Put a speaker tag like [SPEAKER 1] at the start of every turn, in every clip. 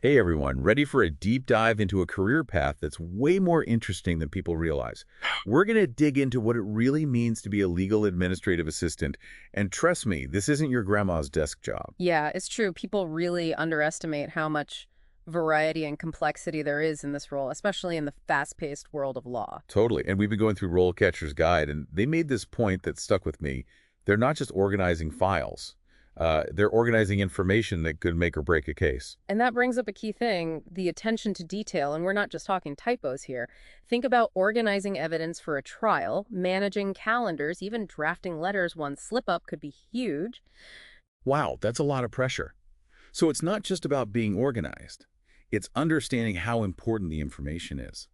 [SPEAKER 1] Hey everyone, ready for a deep dive into a career path that's way more interesting than people realize. We're going to dig into what it really means to be a legal administrative assistant. And trust me, this isn't your grandma's desk job.
[SPEAKER 2] Yeah, it's true. People really underestimate how much variety and complexity there is in this role, especially in the fast-paced world of law.
[SPEAKER 1] Totally. And we've been going through RoleCatcher's Guide, and they made this point that stuck with me. They're not just organizing files. They're organizing information that could make or break a case.
[SPEAKER 2] And that brings up a key thing, the attention to detail. And we're not just talking typos here. Think about organizing evidence for a trial, managing calendars, even drafting letters. One slip-up could be huge.
[SPEAKER 1] Wow, that's a lot of pressure. So it's not just about being organized. It's understanding how important the information is.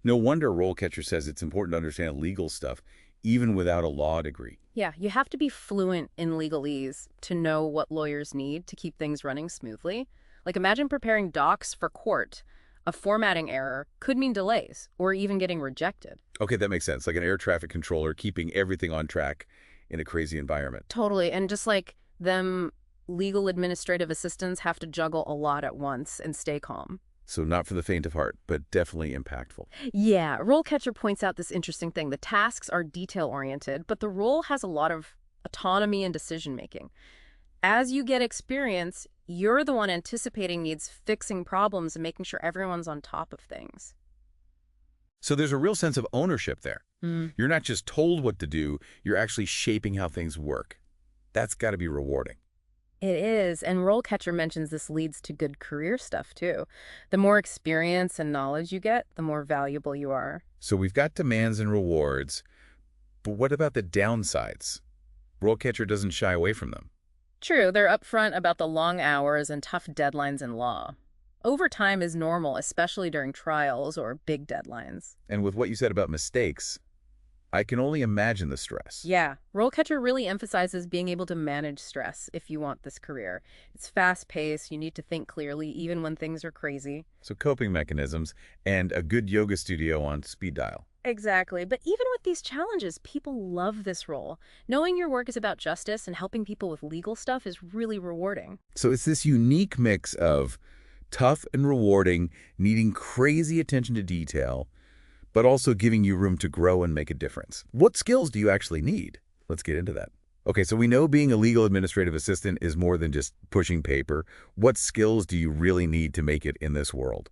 [SPEAKER 1] No wonder RoleCatcher says it's important to understand legal stuff, even without a law degree.
[SPEAKER 2] Yeah, you have to be fluent in legalese to know what lawyers need to keep things running smoothly. Like imagine preparing docs for court. A formatting error could mean delays or even getting rejected.
[SPEAKER 1] Okay, that makes sense. Like an air traffic controller keeping everything on track in a crazy environment.
[SPEAKER 2] Totally. And just like them, legal administrative assistants have to juggle a lot at once and stay calm.
[SPEAKER 1] So not for the faint of heart, but definitely impactful.
[SPEAKER 2] Yeah, RoleCatcher points out this interesting thing. The tasks are detail-oriented, but the role has a lot of autonomy and decision-making. As you get experience, you're the one anticipating needs, fixing problems, and making sure everyone's on top of things.
[SPEAKER 1] So there's a real sense of ownership there.
[SPEAKER 2] Mm.
[SPEAKER 1] You're not just told what to do, you're actually shaping how things work. That's got to be rewarding.
[SPEAKER 2] It is, and RoleCatcher mentions this leads to good career stuff, too. The more experience and knowledge you get, the more valuable you are.
[SPEAKER 1] So we've got demands and rewards, but what about the downsides? RoleCatcher doesn't shy away from them.
[SPEAKER 2] True, they're upfront about the long hours and tough deadlines in law. Overtime is normal, especially during trials or big deadlines.
[SPEAKER 1] And with what you said about mistakes, I can only imagine the stress.
[SPEAKER 2] Yeah, RoleCatcher really emphasizes being able to manage stress if you want this career. It's fast-paced, you need to think clearly even when things are crazy.
[SPEAKER 1] So coping mechanisms and a good yoga studio on speed dial.
[SPEAKER 2] Exactly, but even with these challenges, people love this role. Knowing your work is about justice and helping people with legal stuff is really rewarding.
[SPEAKER 1] So it's this unique mix of tough and rewarding, needing crazy attention to detail, but also giving you room to grow and make a difference. What skills do you actually need? Let's get into that. Okay, so we know being a legal administrative assistant is more than just pushing paper. What skills do you really need to make it in this world?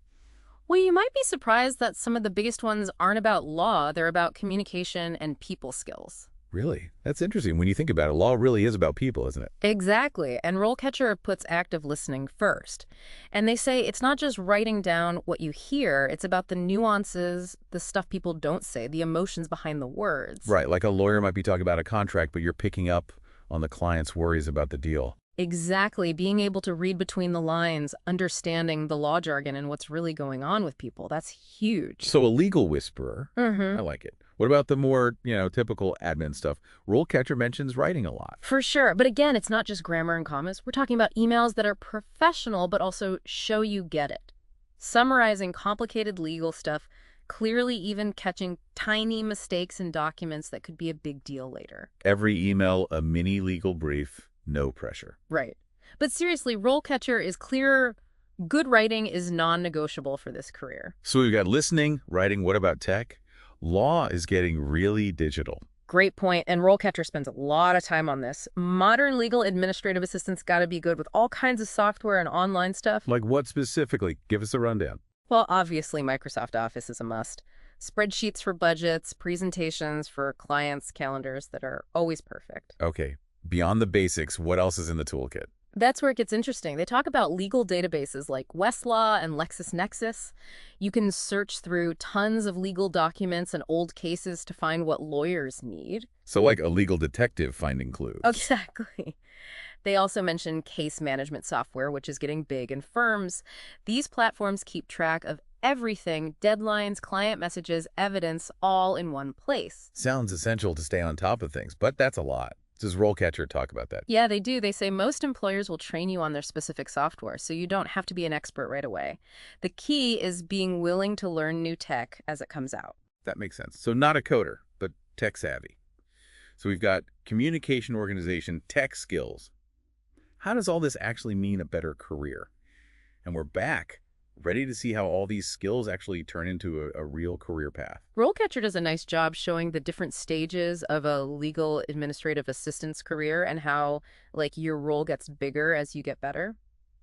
[SPEAKER 2] Well, you might be surprised that some of the biggest ones aren't about law, they're about communication and people skills.
[SPEAKER 1] Really? That's interesting. When you think about it, law really is about people, isn't it?
[SPEAKER 2] Exactly, and RoleCatcher puts active listening first. And they say it's not just writing down what you hear, it's about the nuances, the stuff people don't say, the emotions behind the words.
[SPEAKER 1] Right, like a lawyer might be talking about a contract, but you're picking up on the client's worries about the deal.
[SPEAKER 2] Exactly, being able to read between the lines, understanding the law jargon and what's really going on with people, that's huge.
[SPEAKER 1] So a legal whisperer, I
[SPEAKER 2] Mm-hmm.
[SPEAKER 1] like it. What about the more, typical admin stuff? RoleCatcher mentions writing a lot.
[SPEAKER 2] For sure, but again, it's not just grammar and commas. We're talking about emails that are professional but also show you get it. Summarizing complicated legal stuff, clearly even catching tiny mistakes in documents that could be a big deal later.
[SPEAKER 1] Every email, a mini legal brief, no pressure.
[SPEAKER 2] Right. But seriously, RoleCatcher is clear. Good writing is non-negotiable for this career.
[SPEAKER 1] So we've got listening, writing, what about tech? Law is getting really digital.
[SPEAKER 2] Great point, and RoleCatcher spends a lot of time on this. Modern legal administrative assistants got to be good with all kinds of software and online stuff.
[SPEAKER 1] Like what specifically? Give us a rundown.
[SPEAKER 2] Well, obviously, Microsoft Office is a must. Spreadsheets for budgets, presentations for clients' calendars that are always perfect.
[SPEAKER 1] Okay, beyond the basics, what else is in the toolkit?
[SPEAKER 2] That's where it gets interesting. They talk about legal databases like Westlaw and LexisNexis. You can search through tons of legal documents and old cases to find what lawyers need.
[SPEAKER 1] So like a legal detective finding clues.
[SPEAKER 2] Exactly. They also mention case management software, which is getting big in firms. These platforms keep track of everything, deadlines, client messages, evidence, all in one place.
[SPEAKER 1] Sounds essential to stay on top of things, but that's a lot. Does RoleCatcher talk about that?
[SPEAKER 2] Yeah, they do. They say most employers will train you on their specific software, so you don't have to be an expert right away. The key is being willing to learn new tech as it comes out.
[SPEAKER 1] That makes sense. So not a coder, but tech savvy. So we've got communication organization, tech skills. How does all this actually mean a better career? And we're back, ready to see how all these skills actually turn into a real career path.
[SPEAKER 2] RoleCatcher does a nice job showing the different stages of a legal administrative assistant's career and how, like, your role gets bigger as you get better.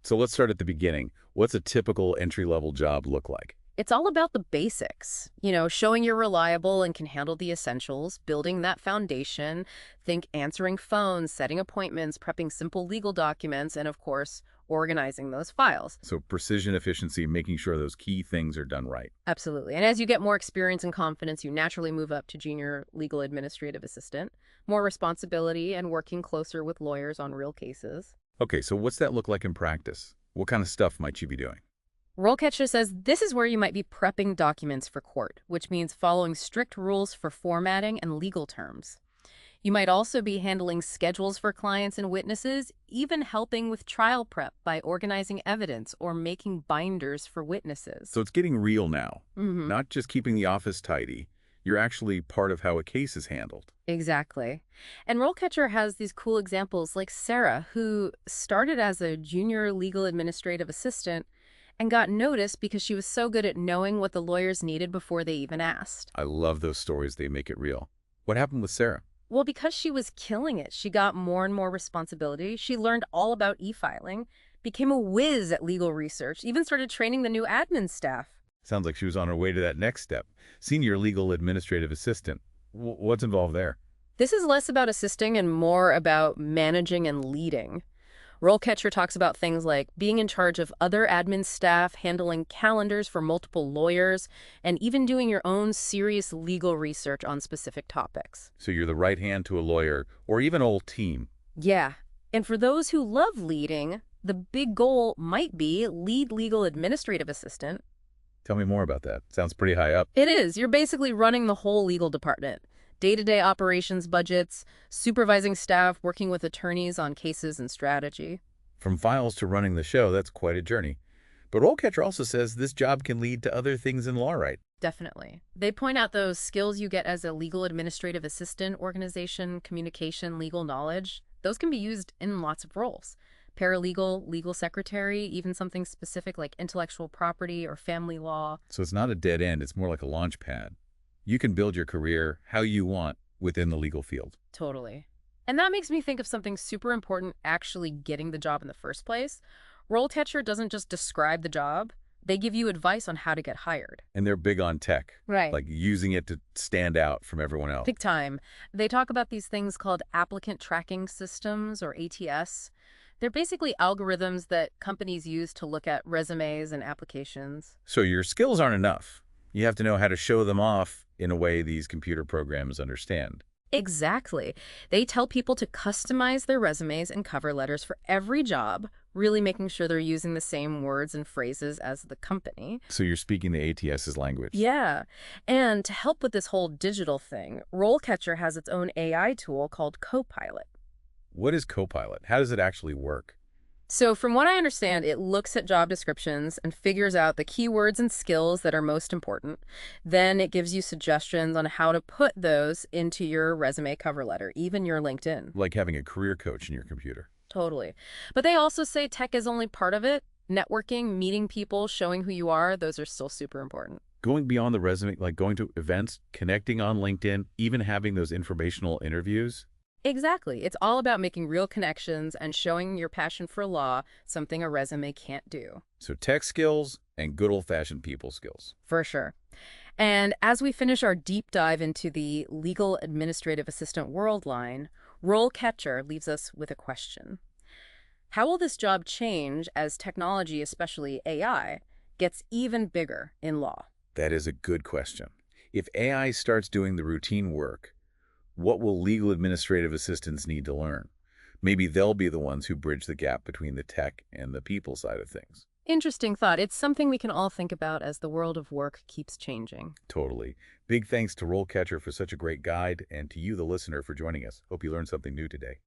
[SPEAKER 1] So let's start at the beginning. What's a typical entry-level job look like?
[SPEAKER 2] It's all about the basics, showing you're reliable and can handle the essentials, building that foundation, think answering phones, setting appointments, prepping simple legal documents, and of course, organizing those files.
[SPEAKER 1] So precision, efficiency, making sure those key things are done right.
[SPEAKER 2] Absolutely. And as you get more experience and confidence, you naturally move up to junior legal administrative assistant, more responsibility and working closer with lawyers on real cases.
[SPEAKER 1] Okay, so what's that look like in practice? What kind of stuff might you be doing?
[SPEAKER 2] RoleCatcher says this is where you might be prepping documents for court, which means following strict rules for formatting and legal terms. You might also be handling schedules for clients and witnesses, even helping with trial prep by organizing evidence or making binders for witnesses.
[SPEAKER 1] So it's getting real now,
[SPEAKER 2] Mm-hmm.
[SPEAKER 1] not just keeping the office tidy. You're actually part of how a case is handled.
[SPEAKER 2] Exactly. And RoleCatcher has these cool examples like Sarah, who started as a junior legal administrative assistant and got noticed because she was so good at knowing what the lawyers needed before they even asked.
[SPEAKER 1] I love those stories. They make it real. What happened with Sarah?
[SPEAKER 2] Well, because she was killing it, she got more and more responsibility. She learned all about e-filing, became a whiz at legal research, even started training the new admin staff.
[SPEAKER 1] Sounds like she was on her way to that next step. Senior legal administrative assistant. What's involved there?
[SPEAKER 2] This is less about assisting and more about managing and leading. RoleCatcher talks about things like being in charge of other admin staff, handling calendars for multiple lawyers, and even doing your own serious legal research on specific topics.
[SPEAKER 1] So you're the right hand to a lawyer or even a whole team.
[SPEAKER 2] Yeah. And for those who love leading, the big goal might be lead legal administrative assistant.
[SPEAKER 1] Tell me more about that. Sounds pretty high up.
[SPEAKER 2] It is. You're basically running the whole legal department. Day-to-day operations budgets, supervising staff, working with attorneys on cases and strategy.
[SPEAKER 1] From files to running the show, that's quite a journey. But RoleCatcher also says this job can lead to other things in law, right?
[SPEAKER 2] Definitely. They point out those skills you get as a legal administrative assistant, organization, communication, legal knowledge. Those can be used in lots of roles. Paralegal, legal secretary, even something specific like intellectual property or family law.
[SPEAKER 1] So it's not a dead end. It's more like a launch pad. You can build your career how you want within the legal field.
[SPEAKER 2] Totally. And that makes me think of something super important, actually getting the job in the first place. RoleCatcher doesn't just describe the job. They give you advice on how to get hired.
[SPEAKER 1] And they're big on tech,
[SPEAKER 2] Right.
[SPEAKER 1] like using it to stand out from everyone else.
[SPEAKER 2] Big time. They talk about these things called applicant tracking systems, or ATS. They're basically algorithms that companies use to look at resumes and applications.
[SPEAKER 1] So your skills aren't enough. You have to know how to show them off in a way these computer programs understand.
[SPEAKER 2] Exactly. They tell people to customize their resumes and cover letters for every job, really making sure they're using the same words and phrases as the company.
[SPEAKER 1] So you're speaking the ATS's language.
[SPEAKER 2] Yeah. And to help with this whole digital thing, RoleCatcher has its own AI tool called Copilot.
[SPEAKER 1] What is Copilot? How does it actually work?
[SPEAKER 2] So from what I understand, it looks at job descriptions and figures out the keywords and skills that are most important. Then it gives you suggestions on how to put those into your resume cover letter, even your LinkedIn.
[SPEAKER 1] Like having a career coach in your computer.
[SPEAKER 2] Totally. But they also say tech is only part of it. Networking, meeting people, showing who you are, those are still super important.
[SPEAKER 1] Going beyond the resume, like going to events, connecting on LinkedIn, even having those informational interviews.
[SPEAKER 2] Exactly. It's all about making real connections and showing your passion for law, something a resume can't do.
[SPEAKER 1] So tech skills and good old-fashioned people skills.
[SPEAKER 2] For sure. And as we finish our deep dive into the legal administrative assistant world line, RoleCatcher leaves us with a question. How will this job change as technology, especially AI, gets even bigger in law?
[SPEAKER 1] That is a good question. If AI starts doing the routine work, what will legal administrative assistants need to learn? Maybe they'll be the ones who bridge the gap between the tech and the people side of things.
[SPEAKER 2] Interesting thought. It's something we can all think about as the world of work keeps changing.
[SPEAKER 1] Totally. Big thanks to RoleCatcher for such a great guide and to you, the listener, for joining us. Hope you learned something new today.